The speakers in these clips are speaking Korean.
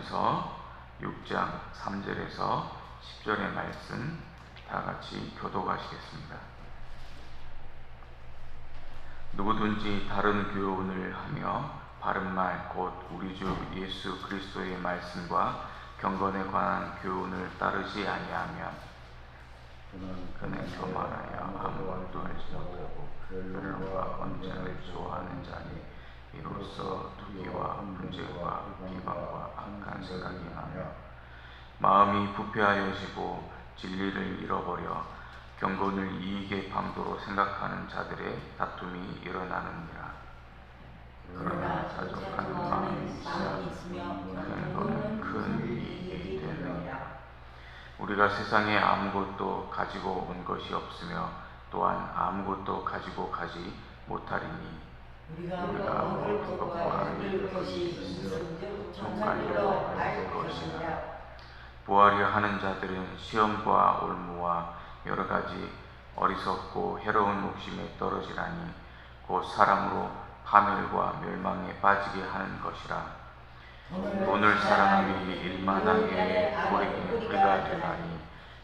고린도전서 6장 3절에서 10절의 말씀 다 같이 교독하시겠습니다. 누구든지 다른 교훈을 하며 바른 말 곧 우리 주 예수 그리스도의 말씀과 경건에 관한 교훈을 따르지 아니하면 그는 교만하여 아무것도 알지 못하고 변론과 언쟁을 좋아하는 자니 이로써 투기와 분쟁과 비방과 악한 생각이 나며 마음이 부패하여지고 진리를 잃어버려 경건을 이익의 방도로 생각하는 자들의 다툼이 일어나느니라. 그러나 자족하는 마음이 있으면 그거는 큰 이익이 되느니라. 우리가 세상에 아무것도 가지고 온 것이 없으며 또한 아무것도 가지고 가지 못하리니 우리가 얻을 것과 잃을 것이 있으면 손가락으로 알 것이라. 보하려 하는 자들은 시험과 올무와 여러 가지 어리석고 해로운 욕심에 떨어지라니 곧 사람으로 파멸과 멸망에 빠지게 하는 것이라. 돈을 사랑함이 일만하게 뿌리가 되나니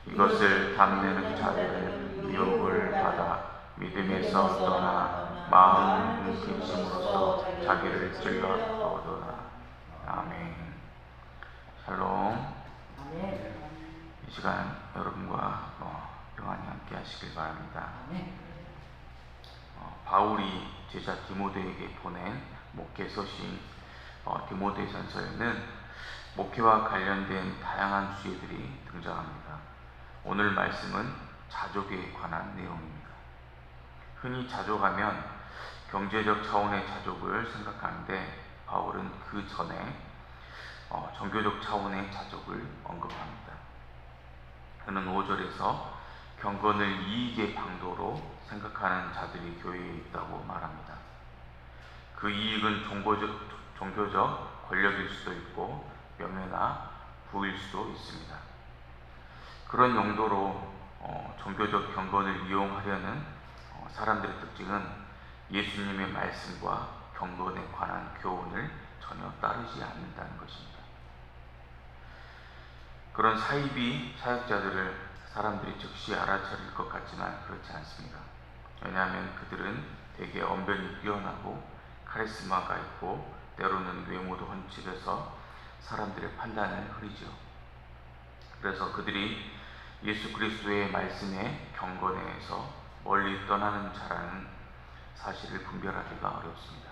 이것을 탐내는 자들은 유혹을 받아 믿음에서 떠나 마음 근심으로써 자기를 찔러도더라. 아멘. 샬롬. 이 시간 여러분과 평안히 함께 하시길 바랍니다. 바울이 제자 디모데에게 보낸 목회 서신 디모데전서에는 목회와 관련된 다양한 주제들이 등장합니다. 오늘 말씀은 자족에 관한 내용입니다. 흔히 자족하면 경제적 차원의 자족을 생각하는데 바울은 그 전에 종교적 차원의 자족을 언급합니다. 그는 5절에서 경건을 이익의 방도로 생각하는 자들이 교회에 있다고 말합니다. 그 이익은 종교적 권력일 수도 있고 명예나 부일 수도 있습니다. 그런 용도로 종교적 경건을 이용하려는 사람들의 특징은 예수님의 말씀과 경건에 관한 교훈을 전혀 따르지 않는다는 것입니다. 그런 사이비 사역자들을 사람들이 즉시 알아차릴 것 같지만 그렇지 않습니다. 왜냐하면 그들은 되게 언변이 뛰어나고 카리스마가 있고 때로는 외모도 훤칠해서 사람들의 판단을 흐리죠. 그래서 그들이 예수 그리스도의 말씀의 경건에서 멀리 떠나는 자라는 사실을 분별하기가 어렵습니다.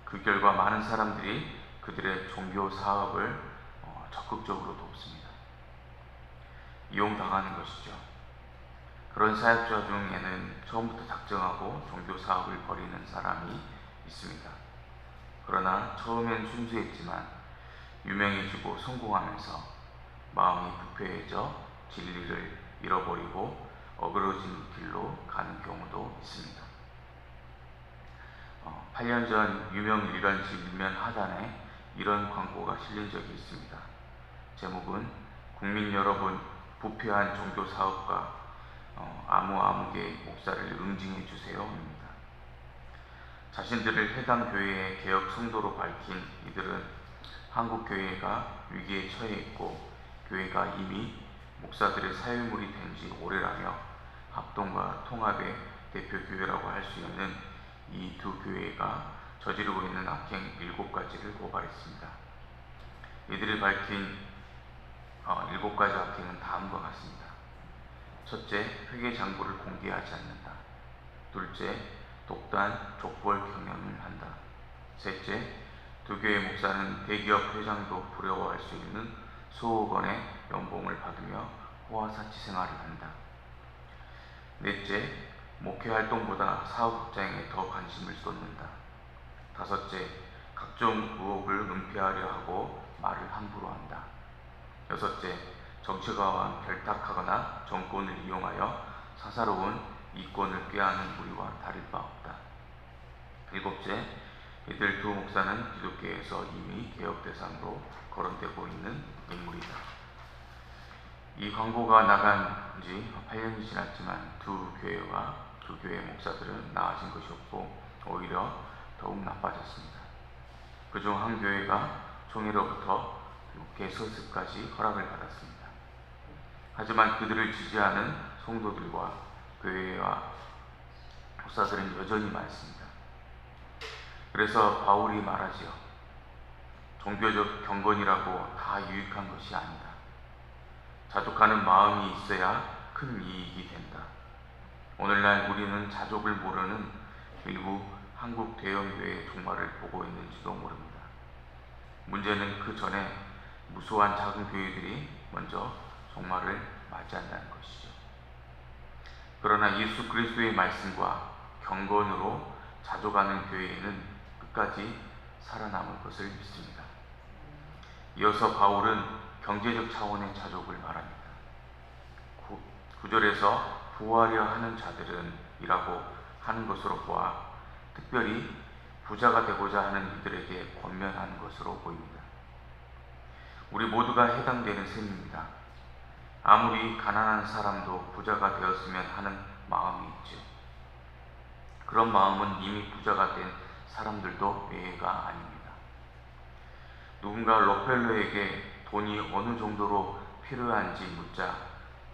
그 결과 많은 사람들이 그들의 종교 사업을 적극적으로 돕습니다. 이용당하는 것이죠. 그런 사역자 중에는 처음부터 작정하고 종교 사업을 벌이는 사람이 있습니다. 그러나 처음엔 순수했지만 유명해지고 성공하면서 마음이 부패해져 진리를 잃어버리고 어그러진 길로 가는 경우도 있습니다. 8년 전 유명 일간지 일면 하단에 이런 광고가 실린 적이 있습니다. 제목은 국민 여러분, 부패한 종교 사업가 아무개 목사를 응징해 주세요입니다. 자신들을 해당 교회의 개혁 성도로 밝힌 이들은 한국 교회가 위기에 처해 있고 교회가 이미 목사들의 사유물이 된 지 오래라며 합동과 통합의 대표 교회라고 할 수 있는 이 두 교회가 저지르고 있는 악행 7가지를 고발했습니다. 이들이 밝힌 7가지 악행은 다음과 같습니다. 첫째, 회계 장부를 공개하지 않는다. 둘째, 독단, 족벌 경영을 한다. 셋째, 두 교회 목사는 대기업 회장도 부러워할 수 있는 수억 원의 연봉을 받으며 호화사치 생활을 한다. 넷째, 목회 활동보다 사업 확장에 더 관심을 쏟는다. 다섯째, 각종 의혹을 은폐하려 하고 말을 함부로 한다. 여섯째, 정치가와 결탁하거나 정권을 이용하여 사사로운 이권을 꾀하는 무리와 다를 바 없다. 일곱째, 이들 두 목사는 기독교에서 이미 개혁 대상으로 거론되고 있는 인물이다. 이 광고가 나간 지 8년이 지났지만 두 교회 목사들은 나아진 것이 없고 오히려 더욱 나빠졌습니다. 그중 한 교회가 총회로부터 개설습까지 허락을 받았습니다. 하지만 그들을 지지하는 성도들과 교회와 목사들은 여전히 많습니다. 그래서 바울이 말하지요. 종교적 경건이라고 다 유익한 것이 아니다. 자족하는 마음이 있어야 큰 이익이 된다. 오늘날 우리는 자족을 모르는 일부 한국 대형교회의 종말을 보고 있는지도 모릅니다. 문제는 그 전에 무수한 작은 교회들이 먼저 종말을 맞이한다는 것이죠. 그러나 예수 그리스도의 말씀과 경건으로 자족하는 교회에는 끝까지 살아남을 것을 믿습니다. 이어서 바울은 경제적 차원의 자족을 말합니다. 9절에서 부하려 하는 자들은 이라고 하는 것으로 보아 특별히 부자가 되고자 하는 이들에게 권면하는 것으로 보입니다. 우리 모두가 해당되는 셈입니다. 아무리 가난한 사람도 부자가 되었으면 하는 마음이 있죠. 그런 마음은 이미 부자가 된 사람들도 예외가 아닙니다. 누군가 록펠러에게 돈이 어느 정도로 필요한지 묻자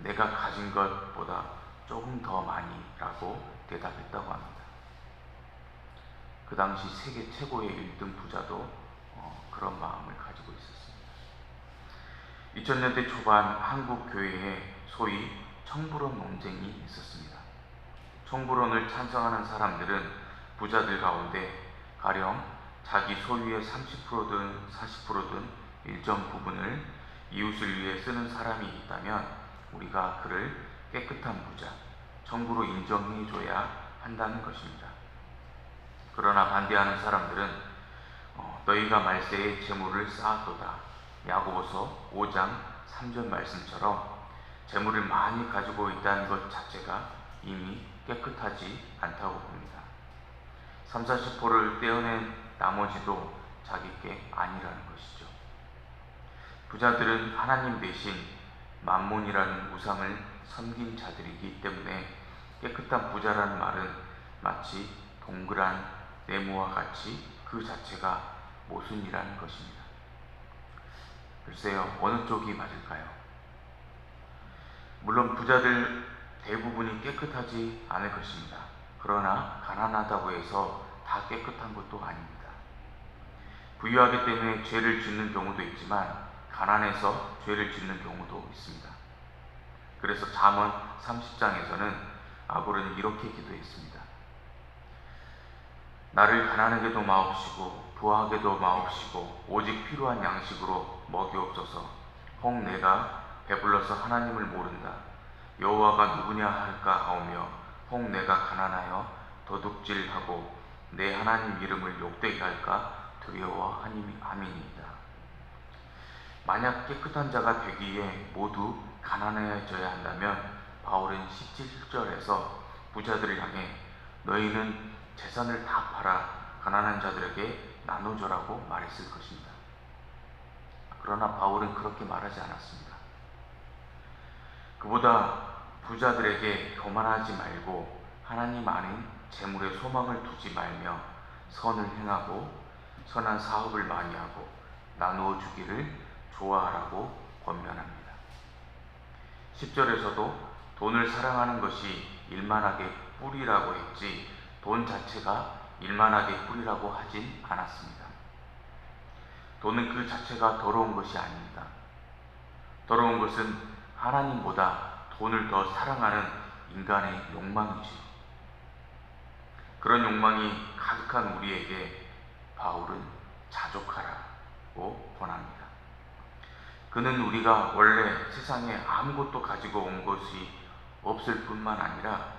내가 가진 것보다 조금 더 많이 라고 대답했다고 합니다. 그 당시 세계 최고의 1등 부자도 그런 마음을 가지고 있었습니다. 2000년대 초반 한국 교회에 소위 청부론 논쟁이 있었습니다. 청부론을 찬성하는 사람들은 부자들 가운데 가령 자기 소유의 30%든 40%든 일정 부분을 이웃을 위해 쓰는 사람이 있다면 우리가 그를 깨끗한 부자, 청부로 인정해줘야 한다는 것입니다. 그러나 반대하는 사람들은 너희가 말세에 재물을 쌓았도다. 야고보서 5장 3절 말씀처럼 재물을 많이 가지고 있다는 것 자체가 이미 깨끗하지 않다고 봅니다. 30-40%를 떼어낸 나머지도 자기께 아니라는 것이죠. 부자들은 하나님 대신 만몬이라는 우상을 섬긴 자들이기 때문에 깨끗한 부자라는 말은 마치 동그란 네모와 같이 그 자체가 모순이라는 것입니다. 글쎄요, 어느 쪽이 맞을까요? 물론 부자들 대부분이 깨끗하지 않을 것입니다. 그러나 가난하다고 해서 다 깨끗한 것도 아닙니다. 부유하기 때문에 죄를 짓는 경우도 있지만 가난해서 죄를 짓는 경우도 있습니다. 그래서 잠언 30장에서는 아골은 이렇게 기도했습니다. 나를 가난하게도 마옵시고 부하게도 마옵시고 오직 필요한 양식으로 먹이옵소서. 혹 내가 배불러서 하나님을 모른다. 여호와가 누구냐 할까 하오며 혹 내가 가난하여 도둑질하고 내 하나님 이름을 욕되게 할까 두려워함이니이다. 만약 깨끗한 자가 되기에 모두 가난해져야 한다면 바울은 17절에서 부자들을 향해 너희는 재산을 다 팔아 가난한 자들에게 나눠줘라고 말했을 것입니다. 그러나 바울은 그렇게 말하지 않았습니다. 그보다 부자들에게 교만하지 말고 하나님 안에 재물에 소망을 두지 말며 선을 행하고 선한 사업을 많이 하고 나누어 주기를 좋아하라고 권면합니다. 10절에서도 돈을 사랑하는 것이 일만하게 뿌리라고 했지 돈 자체가 일만하게 뿌리라고 하진 않았습니다. 돈은 그 자체가 더러운 것이 아닙니다. 더러운 것은 하나님보다 돈을 더 사랑하는 인간의 욕망이지요. 그런 욕망이 가득한 우리에게 바울은 자족하라고 권합니다. 그는 우리가 원래 세상에 아무것도 가지고 온 것이 없을 뿐만 아니라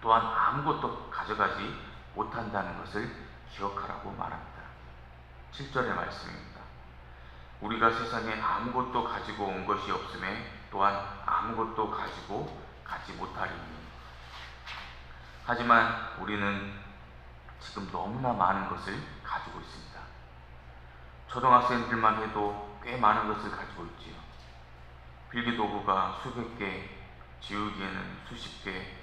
또한 아무것도 가져가지 못한다는 것을 기억하라고 말합니다. 7절의 말씀입니다. 우리가 세상에 아무것도 가지고 온 것이 없음에 또한 아무것도 가지고 가지 못하리니 하지만 우리는 지금 너무나 많은 것을 가지고 있습니다. 초등학생들만 해도 꽤 많은 것을 가지고 있지요. 필기도구가 수백 개, 지우개는 수십 개,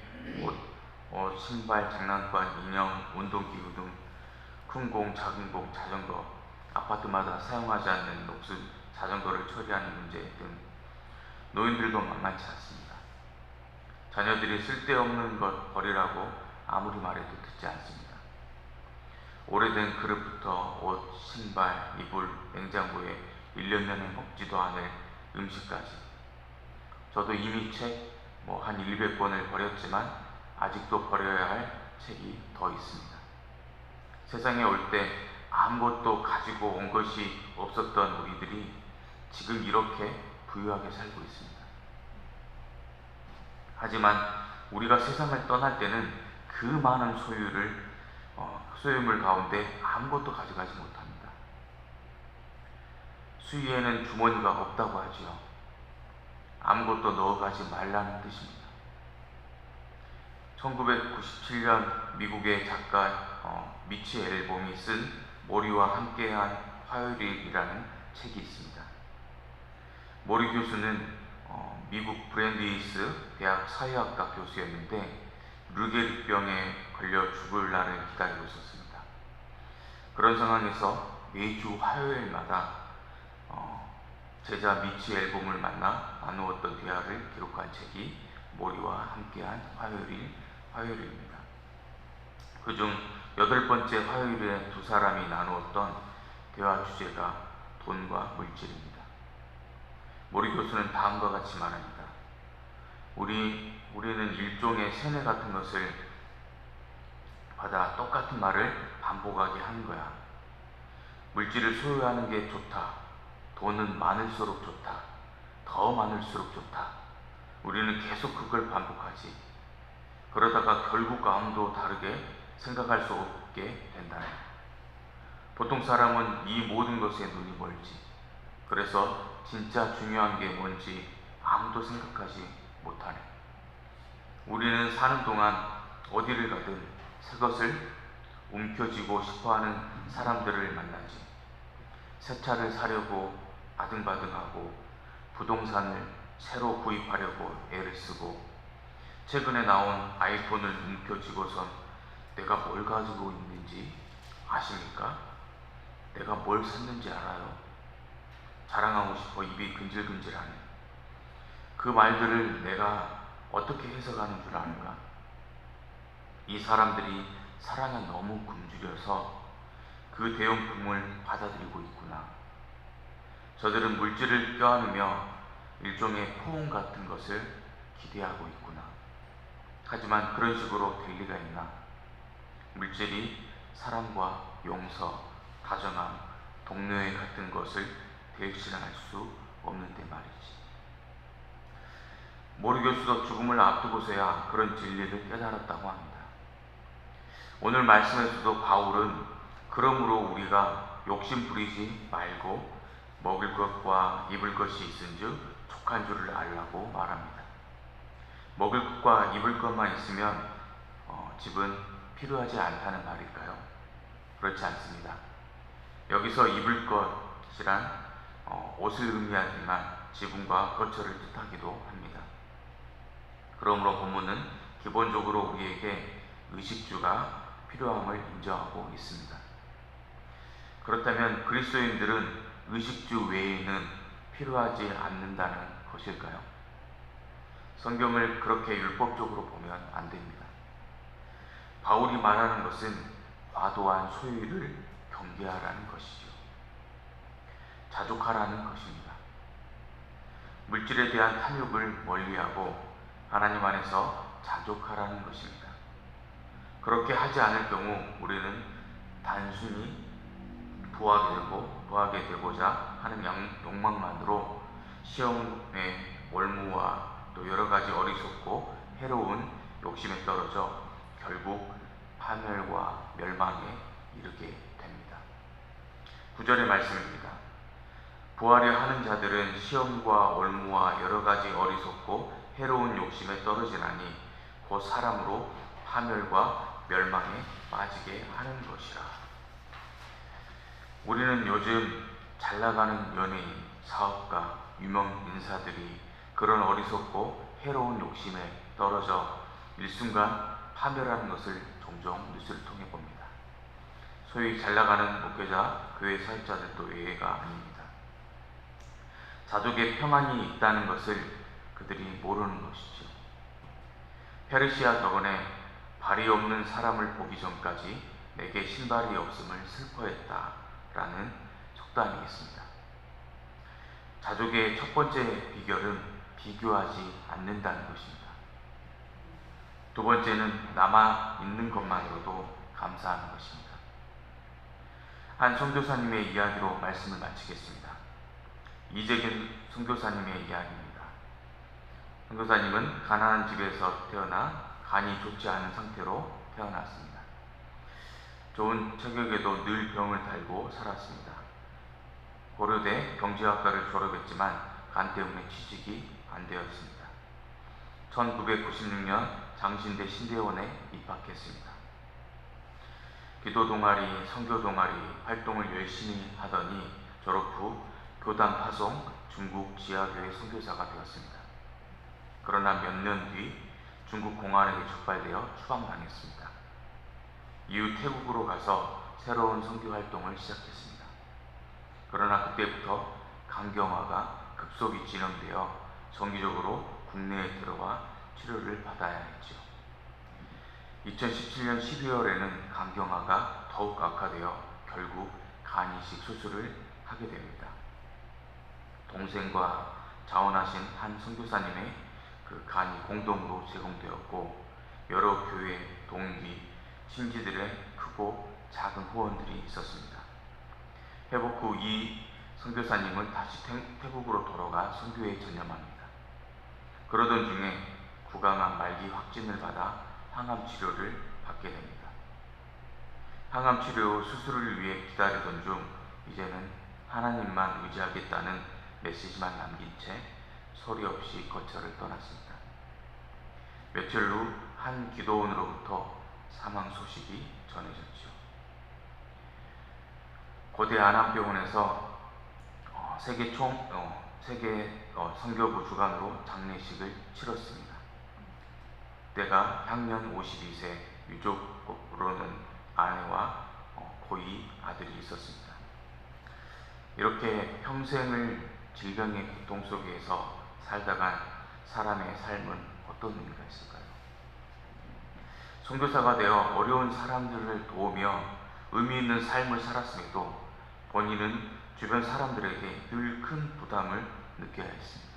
옷, 신발, 장난감, 인형, 운동기구 등 큰 공, 작은 공, 자전거, 아파트마다 사용하지 않는 녹슨 자전거를 처리하는 문제 등 노인들도 만만치 않습니다. 자녀들이 쓸데없는 것 버리라고 아무리 말해도 듣지 않습니다. 오래된 그릇부터 옷, 신발, 이불, 냉장고에 1년 내내 먹지도 않을 음식까지. 저도 이미 책 한 200권을 버렸지만 아직도 버려야 할 책이 더 있습니다. 세상에 올 때 아무것도 가지고 온 것이 없었던 우리들이 지금 이렇게 부유하게 살고 있습니다. 하지만 우리가 세상을 떠날 때는 그 많은 소유물 가운데 아무것도 가져가지 못합니다. 수위에는 주머니가 없다고 하지요. 아무것도 넣어가지 말라는 뜻입니다. 1997년 미국의 작가 미치 앨범이 쓴 모리와 함께한 화요일이라는 책이 있습니다. 모리 교수는 미국 브랜디이스 대학 사회학과 교수였는데 르게릭병에 걸려 죽을 날을 기다리고 있었습니다. 그런 상황에서 매주 화요일마다 제자 미치 앨범을 만나 나누었던 대화를 기록한 책이 모리와 함께한 화요일입니다. 그중 8번째 화요일에 두 사람이 나누었던 대화 주제가 돈과 물질입니다. 모리 교수는 다음과 같이 말합니다. 우리는 일종의 세뇌 같은 것을 받아 똑같은 말을 반복하게 하는 거야. 물질을 소유하는 게 좋다. 돈은 많을수록 좋다. 더 많을수록 좋다. 우리는 계속 그걸 반복하지. 그러다가 결국 아무도 다르게 생각할 수 없게 된다네. 보통 사람은 이 모든 것에 눈이 멀지. 그래서 진짜 중요한 게 뭔지 아무도 생각하지 못하네. 우리는 사는 동안 어디를 가든 새 것을 움켜쥐고 싶어하는 사람들을 만나지. 새 차를 사려고 아등바등하고 부동산을 새로 구입하려고 애를 쓰고 최근에 나온 아이폰을 움켜쥐고선 내가 뭘 가지고 있는지 아십니까? 내가 뭘 샀는지 알아요? 자랑하고 싶어 입이 근질근질하네. 그 말들을 내가 어떻게 해석하는 줄 아는가? 이 사람들이 사랑에 너무 굶주려서 그 대용품을 받아들이고 있구나. 저들은 물질을 껴안으며 일종의 포옹 같은 것을 기대하고 있구나. 하지만 그런 식으로 될 리가 있나? 물질이 사랑과 용서, 다정함, 동료애 같은 것을 대신할 수 없는데 말이지. 모리 교수도 죽음을 앞두고서야 그런 진리를 깨달았다고 합니다. 오늘 말씀에서도 바울은 그러므로 우리가 욕심 부리지 말고 먹을 것과 입을 것이 있은즉 족한 줄을 알라고 말합니다. 먹을 것과 입을 것만 있으면 집은 필요하지 않다는 말일까요? 그렇지 않습니다. 여기서 입을 것이란 옷을 의미하지만 지붕과 거처를 뜻하기도 합니다. 그러므로 본문은 기본적으로 우리에게 의식주가 필요함을 인정하고 있습니다. 그렇다면 그리스도인들은 의식주 외에는 필요하지 않는다는 것일까요? 성경을 그렇게 율법적으로 보면 안 됩니다. 바울이 말하는 것은 과도한 소유를 경계하라는 것이죠. 자족하라는 것입니다. 물질에 대한 탐욕을 멀리하고 하나님 안에서 자족하라는 것입니다. 그렇게 하지 않을 경우 우리는 단순히 부하게 되고자 하는 욕망만으로 시험의 월무와 또 여러 가지 어리석고 해로운 욕심에 떨어져 결국 파멸과 멸망에 이르게 됩니다. 9절의 말씀입니다. 부하려 하는 자들은 시험과 올무와 여러 가지 어리석고 해로운 욕심에 떨어지나니 곧 사람으로 파멸과 멸망에 빠지게 하는 것이라. 우리는 요즘 잘나가는 연예인, 사업가, 유명 인사들이 그런 어리석고 해로운 욕심에 떨어져 일순간 파멸하는 것을 종종 뉴스를 통해 봅니다. 소위 잘나가는 목회자, 교회 사역자들도 예외가 아닙니다. 자족에 평안이 있다는 것을 그들이 모르는 것이죠. 페르시아 덕원에 발이 없는 사람을 보기 전까지 내게 신발이 없음을 슬퍼했다라는 속담이겠습니다. 자족의 첫 번째 비결은 비교하지 않는다는 것입니다. 두 번째는 남아 있는 것만으로도 감사하는 것입니다. 한 선교사님의 이야기로 말씀을 마치겠습니다. 이재균 선교사님의 이야기입니다. 선교사님은 가난한 집에서 태어나 간이 좋지 않은 상태로 태어났습니다. 좋은 체격에도 늘 병을 달고 살았습니다. 고려대 경제학과를 졸업했지만 간 때문에 취직이 안 되었습니다. 1996년 장신대 신대원에 입학했습니다. 기도 동아리, 선교 동아리 활동을 열심히 하더니 졸업 후 교단 파송 중국 지하교회 선교사가 되었습니다. 그러나 몇 년 뒤 중국 공안에게 적발되어 추방당했습니다. 이후 태국으로 가서 새로운 선교 활동을 시작했습니다. 그러나 그때부터 간경화가 급속히 진행되어 정기적으로 국내에 들어와 치료를 받아야 했죠. 2017년 12월에는 간경화가 더욱 악화되어 결국 간 이식 수술을 하게 됩니다. 동생과 자원하신 한 선교사님의 그 간이 공동으로 제공되었고 여러 교회, 동기, 친지들의 크고 작은 후원들이 있었습니다. 회복 후 이 선교사님은 다시 태국으로 돌아가 선교에 전념합니다. 그러던 중에 구강암 말기 확진을 받아 항암 치료를 받게 됩니다. 항암 치료 후 수술을 위해 기다리던 중 이제는 하나님만 의지하겠다는 메시지만 남긴 채 소리 없이 거처를 떠났습니다. 며칠 후 한 기도원으로부터 사망 소식이 전해졌죠. 고대 안암병원에서 세계 선교부 주관으로 장례식을 치렀습니다. 때가 향년 52세, 유족으로는 아내와 고이 아들이 있었습니다. 이렇게 평생을 질병의 고통 속에서 살다간 사람의 삶은 어떤 의미가 있을까요? 선교사가 되어 어려운 사람들을 도우며 의미 있는 삶을 살았음에도 본인은 주변 사람들에게 늘 큰 부담을 느껴야 했습니다.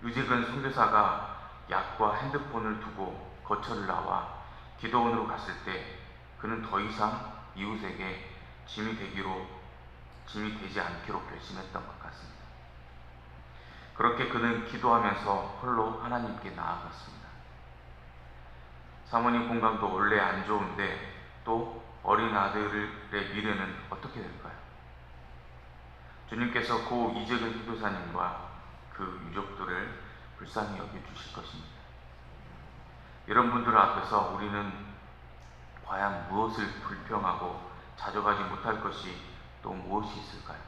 의직은 선교사가 약과 핸드폰을 두고 거처를 나와 기도원으로 갔을 때 그는 더 이상 이웃에게 짐이 되지 않기로 결심했던 것 같습니다. 그렇게 그는 기도하면서 홀로 하나님께 나아갔습니다. 사모님 건강도 원래 안 좋은데 또 어린 아들의 미래는 어떻게 될까요? 주님께서 고 이재근 선교사님과 그 유족들을 불쌍히 여겨주실 것입니다. 이런 분들 앞에서 우리는 과연 무엇을 불평하고 자족하지 못할 것이 또 무엇이 있을까요?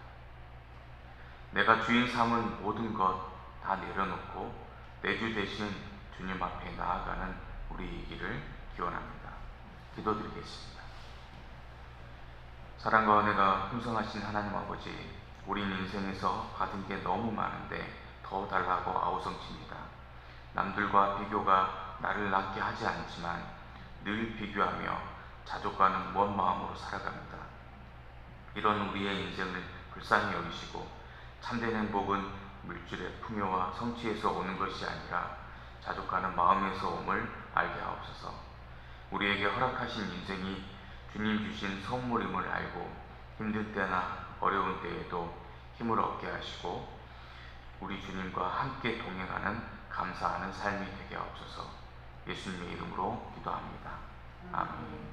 내가 주인 삼은 모든 것 다 내려놓고 내 주 대신 주님 앞에 나아가는 우리이기를 기원합니다. 기도드리겠습니다. 사랑과 은혜가 풍성하신 하나님 아버지, 우린 인생에서 받은 게 너무 많은데 더 달라고 아우성칩니다. 남들과 비교가 나를 낫게 하지 않지만 늘 비교하며 자족과는 먼 마음으로 살아갑니다. 이런 우리의 인생을 불쌍히 여기시고 참된 행복은 물질의 풍요와 성취에서 오는 것이 아니라 자족하는 마음에서 옴을 알게 하옵소서. 우리에게 허락하신 인생이 주님 주신 선물임을 알고 힘든 때나 어려운 때에도 힘을 얻게 하시고 우리 주님과 함께 동행하는 감사하는 삶이 되게 하옵소서. 예수님의 이름으로 기도합니다. 아멘.